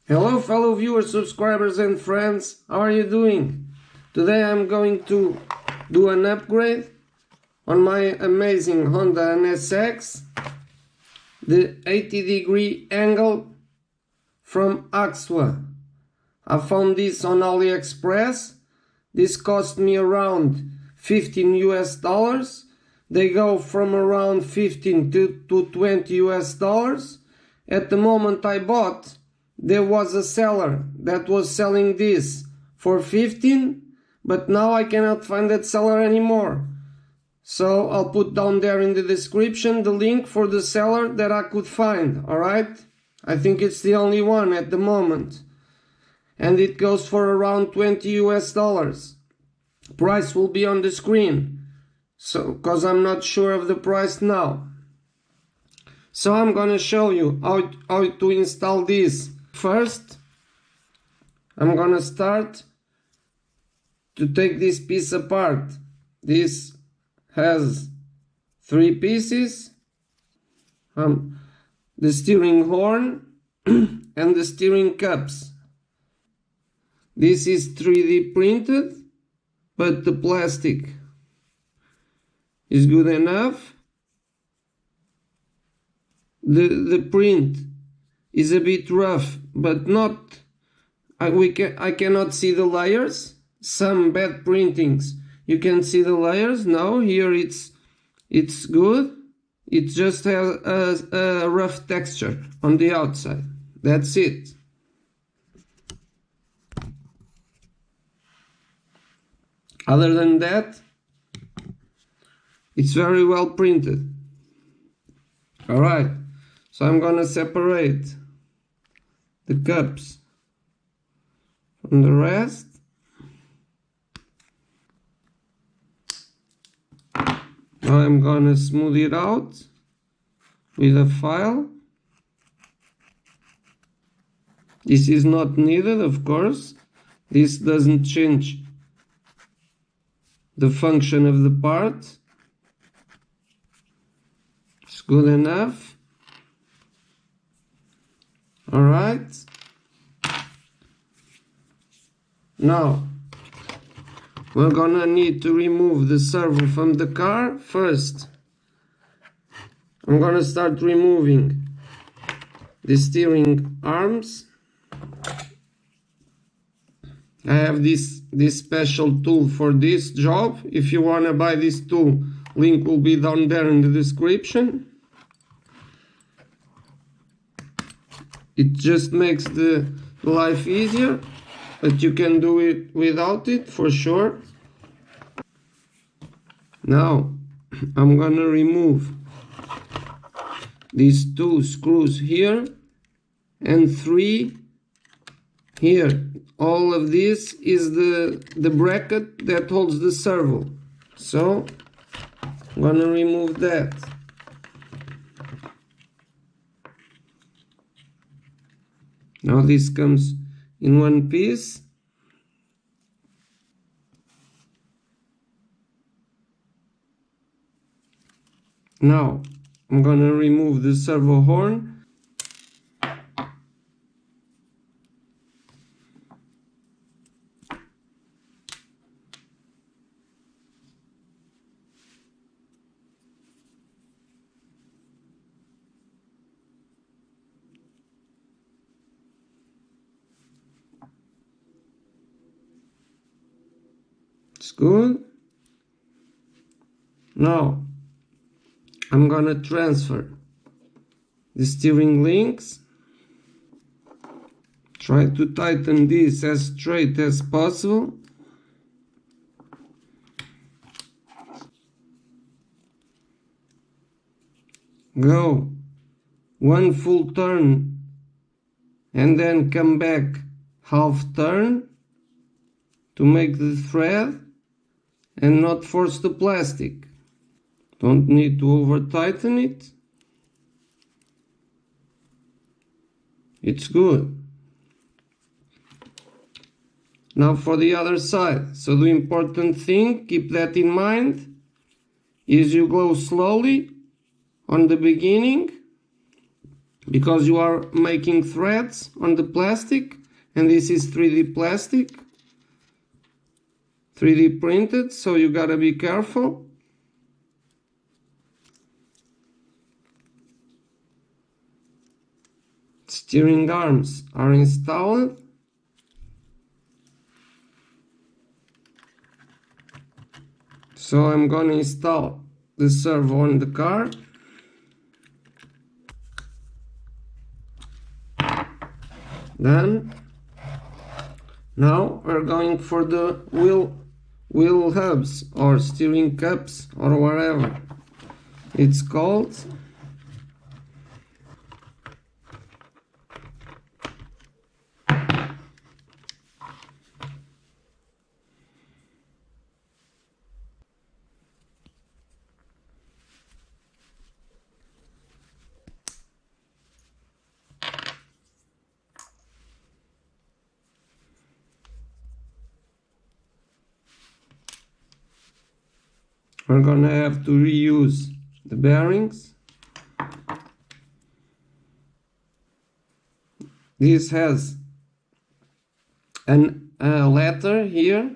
Hello fellow viewers, subscribers and friends, how are you doing? Today I'm going to do an upgrade on my amazing Honda NSX, the 80-degree angle from ACXWA. I found this on AliExpress. This cost me around $15 US. They go from around 15 to 20 US. At the moment I bought, there was a seller that was selling this for 15, but now I cannot find that seller anymore. So I'll put down there in the description the link for the seller that I could find, alright? I think it's the only one at the moment. And it goes for around 20 US. Price will be on the screen, so cause I'm not sure of the price now. So I'm gonna show you how to install this. First, I'm gonna start to take this piece apart. This has 3 pieces, the steering horn and the steering cups. This is 3D printed, but the plastic is good enough. The print is a bit rough, but not. I cannot see the layers. Some bad printings, you can see the layers. No, here it's good. It just has a rough texture on the outside. That's it. Other than that, it's very well printed. Alright, so I'm gonna separate the cups from the rest. Now I'm gonna smooth it out with a file. This is not needed, of course. This doesn't change the function of the part. It's good enough. Alright. Now, we're gonna need to remove the servo from the car. First, I'm gonna start removing the steering arms. I have this special tool for this job. If you wanna buy this tool, link will be down there in the description. It just makes the life easier, but you can do it without it for sure. Now, I'm gonna remove these 2 screws here and 3 here. All of this is the bracket that holds the servo. So, I'm gonna remove that. Now this comes in one piece. Now I'm gonna remove the servo horn. It's good. Now I'm gonna transfer the steering links. Try to tighten this as straight as possible. Go 1 full turn and then come back half turn to make the thread and not force the plastic. Don't need to over tighten it. It's good. Now for the other side. So the important thing, keep that in mind, is you go slowly on the beginning because you are making threads on the plastic, and this is 3D plastic, 3D printed, so you gotta be careful. Steering arms are installed. So I'm gonna install the servo on the car. Then, now we're going for the wheel hubs or steering cups or whatever it's called. We're gonna have to reuse the bearings. This has a letter here,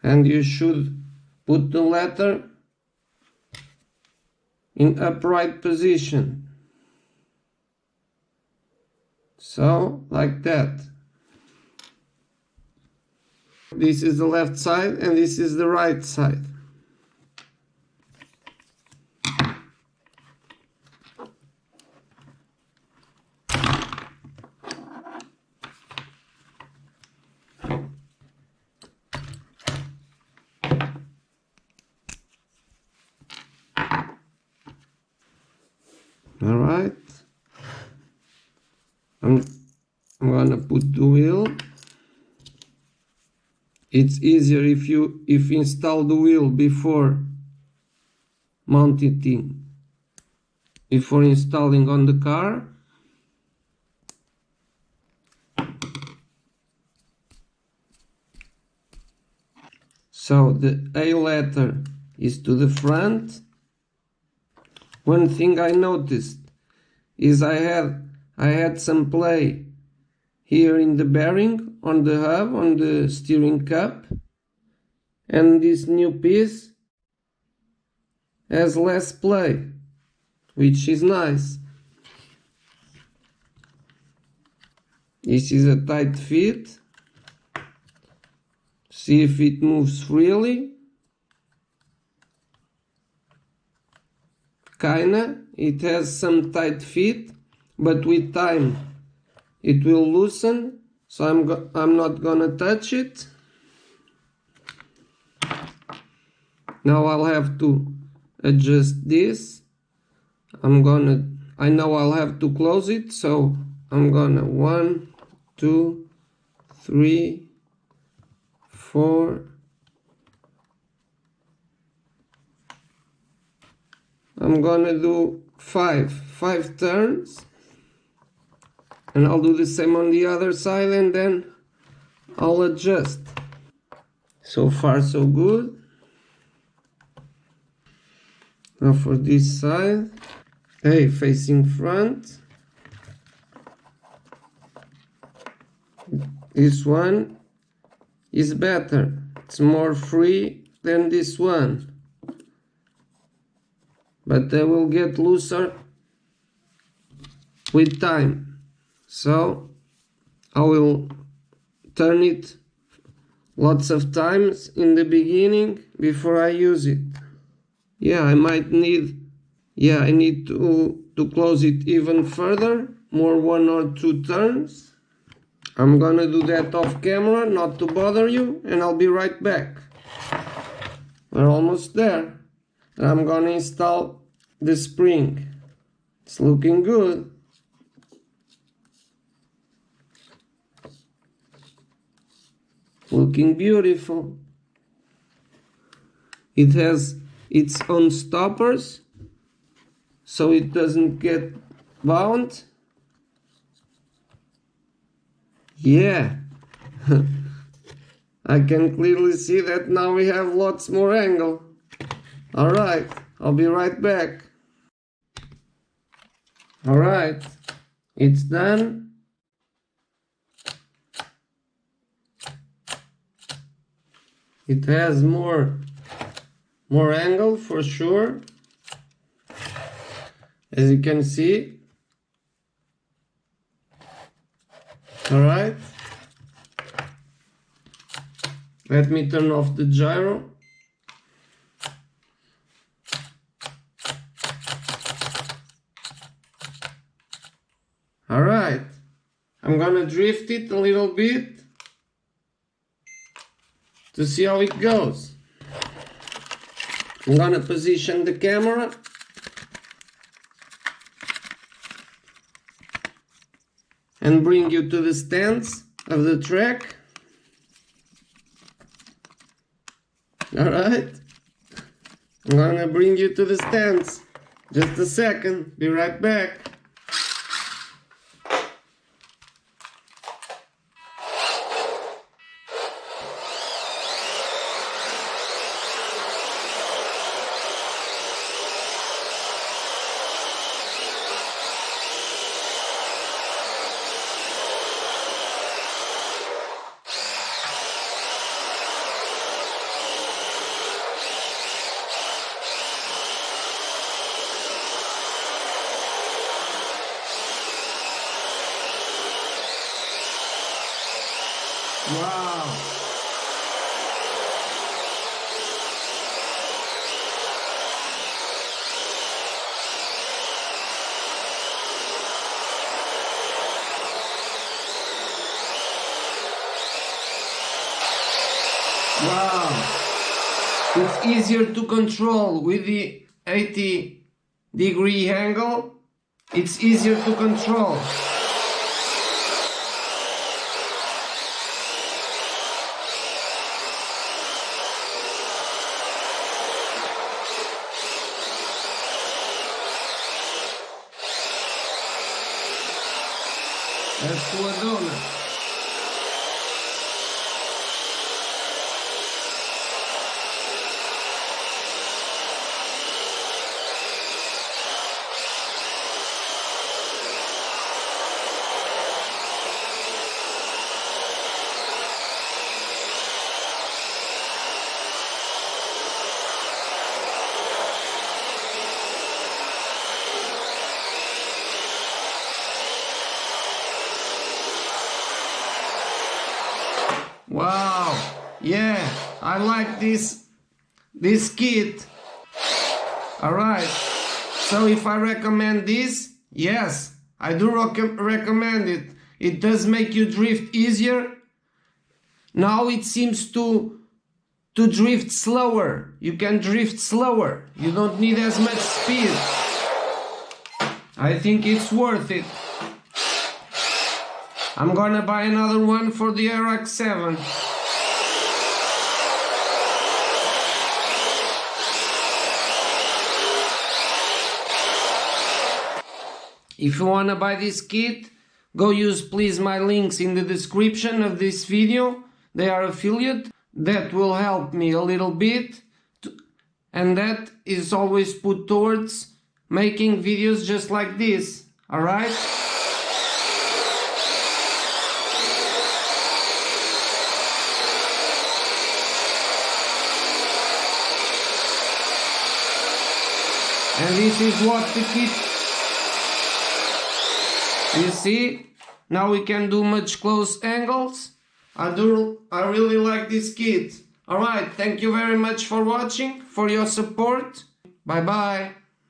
and you should put the letter in upright position. So, like that. This is the left side and this is the right side. All right. I'm gonna put the wheel. It's easier if you install the wheel before mounting, before installing on the car. So the A letter is to the front. One thing I noticed is I had some play here in the bearing on the hub, on the steering cup, and this new piece has less play, which is nice. This is a tight fit. See if it moves freely. Kinda, it has some tight fit, but with time it will loosen, so I'm not gonna touch it. Now I'll have to adjust this. I know I'll have to close it, so I'm gonna 1, 2, 3, 4. I'm gonna do 5 turns. And I'll do the same on the other side, and then I'll adjust. So far so good. Now for this side, A facing front. This one is better. It's more free than this one. But they will get looser with time. So I will turn it lots of times in the beginning before I use it. Yeah, I need to close it even further, more 1 or 2 turns. I'm gonna do that off camera, not to bother you, and I'll be right back. We're almost there. And I'm gonna install the spring. It's looking good. Looking beautiful. It has its own stoppers, so it doesn't get bound. Yeah. I can clearly see that now we have lots more angle. Alright, I'll be right back. Alright, it's done. It has more angle for sure, as you can see. Alright, let me turn off the gyro. Alright, I'm gonna drift it a little bit to see how it goes. I'm gonna position the camera and bring you to the stance of the track. Alright, I'm gonna bring you to the stance. Just a second, be right back. Wow. Wow. It's easier to control with the 80-degree angle. It's easier to control. Let's do a donut. Wow, yeah, I like this kit. Alright, so if I recommend this, yes, I do recommend it. It does make you drift easier. Now it seems to drift slower. You can drift slower. You don't need as much speed. I think it's worth it. I'm gonna buy another one for the ACXWA. If you wanna buy this kit, go use please my links in the description of this video. They are affiliate. That will help me a little bit, and that is always put towards making videos just like this. Alright? And this is what the kit, you see, now we can do much close angles. I really like this kit. Alright, thank you very much for watching, for your support. Bye bye.